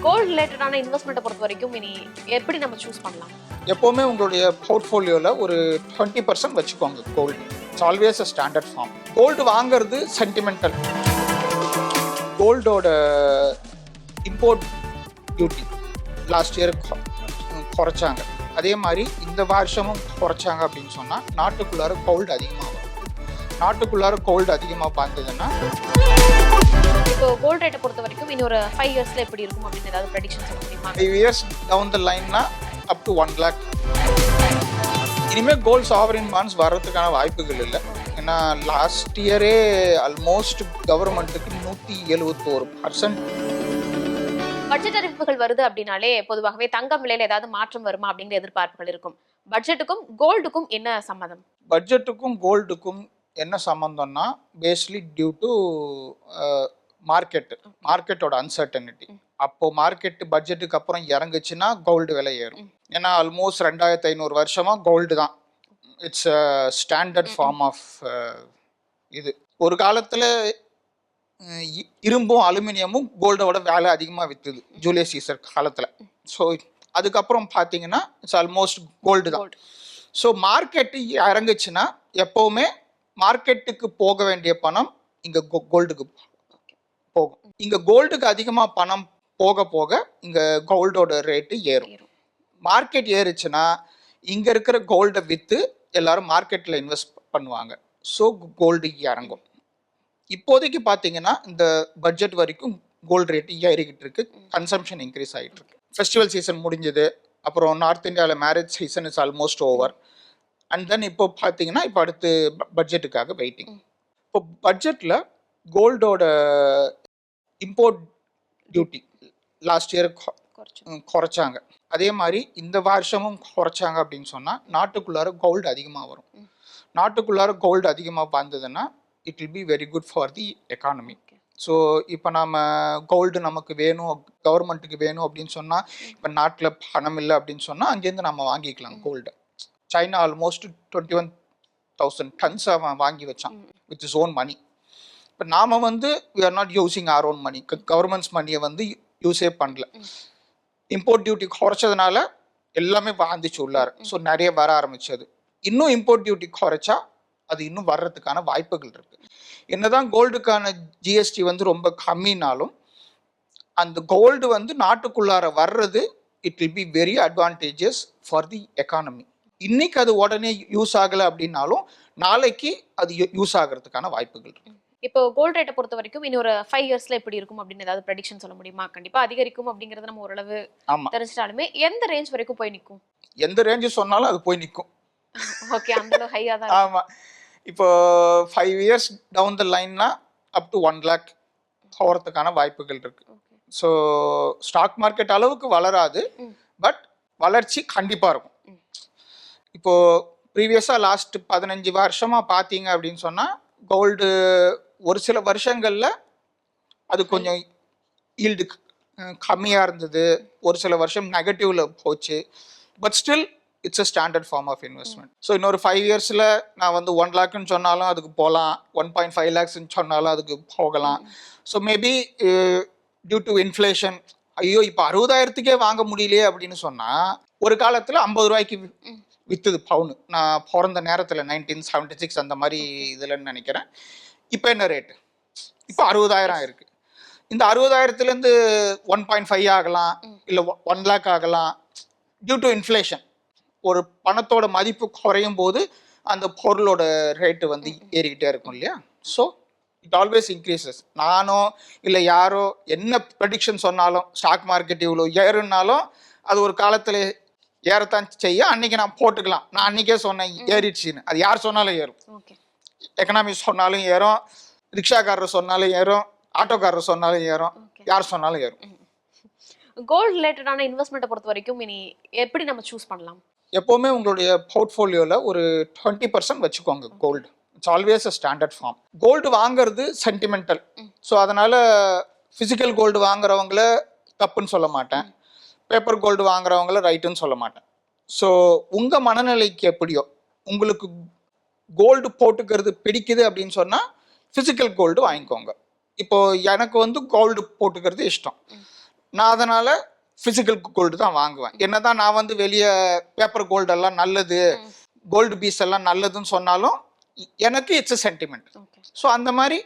Gold ரிலேட்டடான இன்வெஸ்ட்மெண்ட்டை பொறுத்த வரைக்கும் இனி எப்படி நம்ம சூஸ் பண்ணலாம்? எப்போவுமே உங்களுடைய போர்ட்ஃபோலியோவில் ஒரு 20% வச்சுக்கோங்க gold. It's always a standard form. Gold வாங்குறது சென்டிமெண்டல். கோல்டோட இம்போர்ட் டியூட்டி லாஸ்ட் இயர் குறைச்சாங்க. அதே மாதிரி இந்த வருஷமும் குறைச்சாங்க அப்படின்னு சொன்னால் நாட்டுக்குள்ளார கோல்டு அதிகமாக வரும். நாட்டுக்குள்ளார கோல்டு அதிகமாக பார்த்ததுன்னா இப்போ கோல்ட் ரேட்டை பொறுத்த வரைக்கும் இன்னொரு 5 இயர்ஸ்ல எப்படி இருக்கும் அப்படின்னு ஏதாவது ப்ரெடிக்ஷன் சொல்ல முடியுமா? 5 இயர்ஸ் டவுன் த லைன்னா அப் டு 1 lakh. இனிமேல் கோல்ட் சாவரின் பாண்ட்ஸ் வர்றதுக்கான வாய்ப்புகள் இல்லை. ஏன்னா லாஸ்ட் இயரே ஆல்மோஸ்ட் கவர்மெண்ட்டுக்கு 171%. பட்ஜெட் அறிவிப்புகள் வருது அப்படின்னாலே பொதுவாகவே தங்கம் விலையில ஏதாவது மாற்றம் வருமா அப்படிங்கிற எதிர்பார்ப்புகள் இருக்கும். பட்ஜெட்டுக்கும் கோல்டுக்கும் என்ன சம்மதம்? பட்ஜெட்டுக்கும் கோல்டுக்கும் என்ன சம்மந்தம்னா பேஸ்லி டியூ டு மார்க்கெட்டோட அன்சர்டனிட்டி. அப்போ மார்க்கெட் பட்ஜெட்டுக்கு அப்புறம் இறங்குச்சுன்னா கோல்டு விலை ஏறும். ஏன்னா ஆல்மோஸ்ட் 2500 வருஷமா கோல்டு தான் இட்ஸ் ஸ்டாண்டர்ட் ஃபார்ம் ஆஃப் இது. ஒரு காலத்தில் இரும்பும் அலுமினியமும் கோல்டோட விலை அதிகமாக விற்றுது ஜூலியஸ் சீசர் காலத்தில். ஸோ அதுக்கப்புறம் பார்த்தீங்கன்னா இட்ஸ் ஆல்மோஸ்ட் கோல்டு தான். ஸோ மார்க்கெட்டு இறங்குச்சுன்னா எப்போவுமே மார்க்கெட்டுக்கு போக வேண்டிய பணம் இங்கே கோல்டுக்கு போகும். இங்கே கோல்டுக்கு அதிகமாக பணம் போக போக இங்கே கோல்டோட ரேட்டு ஏறும். மார்க்கெட் ஏறுச்சுன்னா இங்கே இருக்கிற கோல்டை விற்று எல்லாரும் மார்க்கெட்டில் இன்வெஸ்ட் பண்ணுவாங்க. ஸோ கோல்டு இறங்கும். இப்போதைக்கு பார்த்தீங்கன்னா இந்த பட்ஜெட் வரைக்கும் கோல்டு ரேட்டு ஏறிக்கிட்டு இருக்கு. கன்சம்ஷன் இன்க்ரீஸ் ஆகிட்டு இருக்கு. ஃபெஸ்டிவல் சீசன் முடிஞ்சது. அப்புறம் நார்த் இந்தியாவில் marriage season is almost over. And then இப்போ பார்த்தீங்கன்னா இப்போ அடுத்து பட்ஜெட்டுக்காக வெயிட்டிங். இப்போ பட்ஜெட்டில் கோல்டோட இம்போர்ட் டியூட்டி லாஸ்ட் இயர் குறைச்சாங்க. அதே மாதிரி இந்த வருஷமும் குறைச்சாங்க அப்படின்னு சொன்னால் நாட்டுக்குள்ளார கோல்டு அதிகமாக வரும். நாட்டுக்குள்ளார கோல்டு அதிகமாக வந்ததுன்னா it will be very good for the economy. So இப்போ நம்ம கோல்டு நமக்கு வேணும், கவர்மெண்ட்டுக்கு வேணும் அப்படின்னு சொன்னால், இப்போ நாட்டில் பணம் இல்லை அப்படின்னு சொன்னால் அங்கேருந்து நம்ம வாங்கிக்கலாம் கோல்டு. சைனா ஆல்மோஸ்ட் 21,000 tons அவன் வாங்கி வச்சான் வித் இஸ் ஓன் மணி. இப்போ நாம் we are not using our own money. Governments மணியை யூஸே பண்ணல. இம்போர்ட் டியூட்டி குறைச்சதுனால எல்லாமே வாழ்ந்துச்சு உள்ளார. ஸோ நிறைய வர ஆரம்பிச்சது. இன்னும் இம்போர்ட் டியூட்டி குறைச்சா அது இன்னும் வர்றதுக்கான வாய்ப்புகள் இருக்கு. என்னதான் கோல்டுக்கான ஜிஎஸ்டி ரொம்ப கம்மினாலும் அந்த கோல்டு நாட்டுக்குள்ளார வர்றது it will be very advantages for the economy. இன்னைக்கு அது உடனே யூஸ் ஆகலை அப்படின்னாலும் நாளைக்கு அது யூஸ் ஆகிறதுக்கான வாய்ப்புகள் இருக்கு. இப்போ கோல்ட் ரேட்டை பொறுத்த வரைக்கும் இன்னொரு 5 இயர்ஸ்ல எப்படி இருக்கும் அப்படின்னு ஏதாவது ப்ரெடிக்ஷன் சொல்ல முடியுமா? கண்டிப்பா அதிகரிக்கும் அப்படிங்கறது நம்ம ஓரளவு தெரிஞ்சிட்டாலுமே எந்த ரேஞ்ச் வரைக்கும் போய் நிற்கும்? எந்த ரேஞ்ச் சொன்னாலும் அது போய் நிற்கும். ஓகே, அந்த அளவு ஹையா தான். ஆமா, இப்போ 5 இயர்ஸ் டவுன் த லைன்னா அப் டு 1 lakh போகிறதுக்கான வாய்ப்புகள் இருக்கு. ஸோ ஸ்டாக் மார்க்கெட் அளவுக்கு வளராது, பட் வளர்ச்சி கண்டிப்பாக இருக்கும். இப்போ ப்ரீவியஸாக லாஸ்ட் 15 வருஷமா பார்த்தீங்க அப்படின்னு சொன்னால் கோல்டு ஒரு சில வருஷங்களில் அது கொஞ்சம் ஈல்டு கம்மியாக இருந்தது. ஒரு சில வருஷம் நெகட்டிவ்ல போச்சு. But still it's a standard form of investment. So இன்னொரு 5 இயர்ஸில் நான் 1 lakhன்னு சொன்னாலும் அதுக்கு போகலாம், 1.5 lakhsன்னு சொன்னாலும் அதுக்கு போகலாம். So maybe due to inflation, ஐயோ இப்போ 60,000க்கே வாங்க முடியலையே அப்படின்னு சொன்னால் ஒரு காலத்தில் 50 ரூபாய்க்கு விற்றுது பவுனு. நான் பிறந்த நேரத்தில் 1976 அந்த மாதிரி இதில்ன்னு நினைக்கிறேன். இப்போ என்ன ரேட்டு? இப்போ 60,000 இருக்குது. இந்த 60,000லேருந்து 1.5 ஆகலாம், இல்லை 1 lakh ஆகலாம். டியூ டு இன்ஃப்ளேஷன் ஒரு பணத்தோட மதிப்பு குறையும் போது அந்த பொருளோட ரேட்டு ஏறிக்கிட்டே இருக்கும் இல்லையா? So it always increases. நானோ இல்லை யாரோ என்ன ப்ரெடிக்ஷன் சொன்னாலும் ஸ்டாக் மார்க்கெட் இவ்வளோ ஏறுனாலும் அது ஒரு காலத்தில் ஏறத்தான் செய்ய. அன்னைக்கு நான் போட்டுக்கலாம். நான் அன்னைக்கே சொன்னேன் ஏறிடுச்சின்னு. அது யார் சொன்னாலும் ஏறும். எக்கனாமிக்ஸ் சொன்னாலும் ஏறும், ரிக்ஷாக்காரர் சொன்னாலும் ஏறும், ஆட்டோக்காரர் சொன்னாலும் ஏறும், யார் சொன்னாலும் ஏறும். கோல்ட் ரிலேட்டடான இன்வெஸ்ட்மெண்ட்டை பொறுத்த வரைக்கும் இனி எப்படி நம்ம சூஸ் பண்ணலாம்? எப்போவுமே உங்களுடைய போர்ட்ஃபோலியோவில் ஒரு 20% வச்சுக்கோங்க gold. It's always a standard form. Gold வாங்குறது சென்டிமெண்டல். ஸோ அதனால் ஃபிசிக்கல் கோல்டு வாங்குறவங்கள தப்புன்னு சொல்ல மாட்டேன், பேப்பர் கோல்டு வாங்குறவங்கள ரைட்டுன்னு சொல்ல மாட்டேன். ஸோ உங்கள் மனநிலைக்கு எப்படியோ, உங்களுக்கு கோல்டு போட்டுக்கிறது பிடிக்குது அப்படின்னு சொன்னால் ஃபிசிக்கல் கோல்டு வாங்கிக்கோங்க. இப்போ எனக்கு கோல்டு போட்டுக்கிறது இஷ்டம். நான் அதனால பிசிக்கல் கோல்டு தான் வாங்குவேன். என்னதான் நான் வந்து வெளியே பேப்பர் கோல்டு எல்லாம் நல்லது, கோல்டு பீஸ் எல்லாம் நல்லதுன்னு சொன்னாலும் எனக்கு இட்ஸ் சென்டிமெண்ட். ஸோ அந்த மாதிரி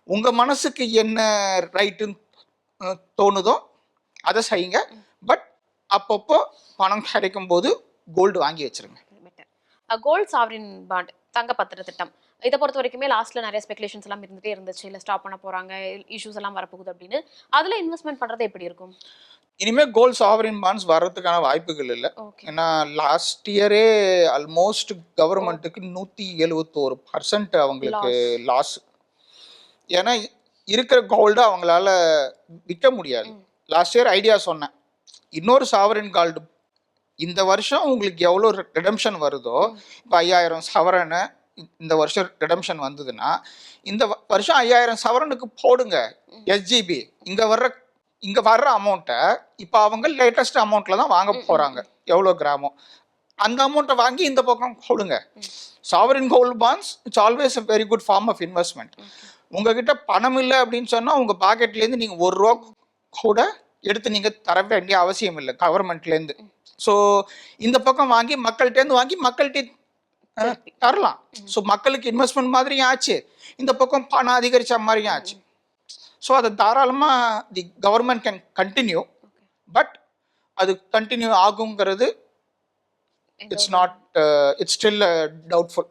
உங்க மனசுக்கு என்ன ரைட்டுன்னு தோணுதோ அதை செய்யுங்க. பட் அப்பப்போ பணம் கிடைக்கும் போது கோல்டு வாங்கி வச்சிருங்க. கோல்ட் சாவரின் பாண்ட் தங்க பத்திர திட்டம் இதை பொறுத்த வரைக்குமே லாஸ்ட்ல நிறைய ஸ்பெகுலேஷன்ஸ் எல்லாம் இருந்துட்டே இருந்துச்சு, இல்லை ஸ்டாப் பண்ண போறாங்க, இஷ்யூஸ் எல்லாம் வரப்போகுது அப்படின்னு. அதுல இன்வெஸ்ட்மெண்ட் பண்றது எப்படி இருக்கும்? இனிமே கோல்ட் சாவரின் பாண்ட்ஸ் வர்றதுக்கான வாய்ப்புகள் இல்லை. ஏன்னா லாஸ்ட் இயரே ஆல்மோஸ்ட் கவர்மெண்ட்டுக்கு 171% அவங்களுக்கு லாஸ். ஏன்னா இருக்கிற கோல்டு அவங்களால விற்க முடியாது. லாஸ்ட் இயர் ஐடியா சொன்னேன், இன்னொரு சாவரின் கோல்டு இந்த வருஷம் உங்களுக்கு எவ்வளோ ரிடம்ஷன் வருதோ, இப்போ 5000 சவரனு இந்த வருஷம் ரிடம்ஷன் வந்ததுன்னா இந்த வருஷம் 5000 சவரனுக்கு போடுங்க எஸ்ஜிபி. இங்கே வர்ற அமௌண்ட்டை இப்போ அவங்க லேட்டஸ்ட் அமௌண்ட்டில் தான் வாங்க போகிறாங்க, எவ்வளோ கிராமோ அந்த அமௌண்ட்டை வாங்கி இந்த பக்கம் போடுங்க. Sovereign gold bonds it's always a very good form of investment. உங்ககிட்ட பணம் இல்லை அப்படின்னு சொன்னால் உங்கள் பாக்கெட்லேருந்து நீங்கள் ₹1 கூட எடுத்து நீங்கள் தர வேண்டிய அவசியம் இல்லை கவர்மெண்ட்லேருந்து. ஸோ இந்த பக்கம் வாங்கி மக்கள்கிட்டேருந்து வாங்கி மக்கள்கிட்ட தரலாம். ஸோ மக்களுக்கு இன்வெஸ்ட்மெண்ட் மாதிரியும் ஆச்சு, இந்த பக்கம் பணம் அதிகரிச்ச மாதிரியும் ஆச்சு. ஸோ அதை தாராளமாக the government can continue. But அது கண்டினியூ ஆகுங்கிறது இட்ஸ் ஸ்டில் டவுட்ஃபுல்.